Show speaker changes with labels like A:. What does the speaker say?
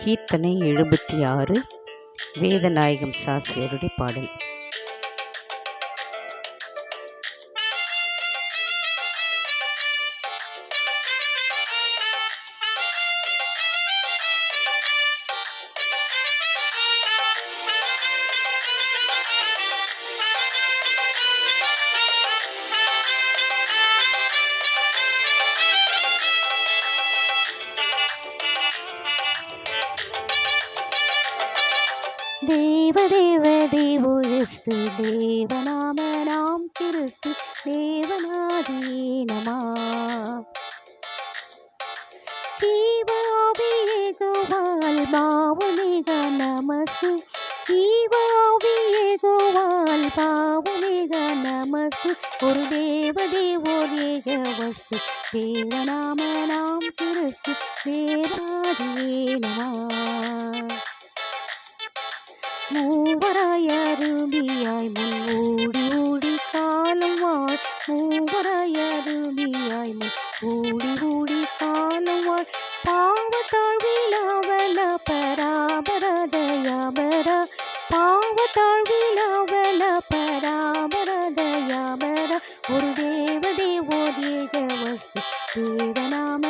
A: கீர்த்தனை 76 வேதநாயகம் சாஸ்திரியருடைய பாடல்.
B: தேவ தேவ தேவோயஸ்து தேவநாம கிறிஸ்து தேவநாதியே நம ஜீவாவியே கோவால் பாவுனிக நமஸ்து ஜீவாவியே கோவால் பாவுனிக நமஸ்து ஒரு தேவ தேவோர் ஏக வஸ்து தேவநாம கிறிஸ்து தேவநாதியே நம மூவராய் அரும்பியாய் முன் ஓடி ஓடி காலம் வாழ் மூவராய் அரும்பியாய் முன் ஓடி ஓடி காலம் வாழ் பாவத்தாழ்வில் அவல பராபரதயாபர பாவத்தாழ்வில் அவல பராபரதயாபர ஒரு தேவ தேவோர் ஏக வஸ்து தேவநாம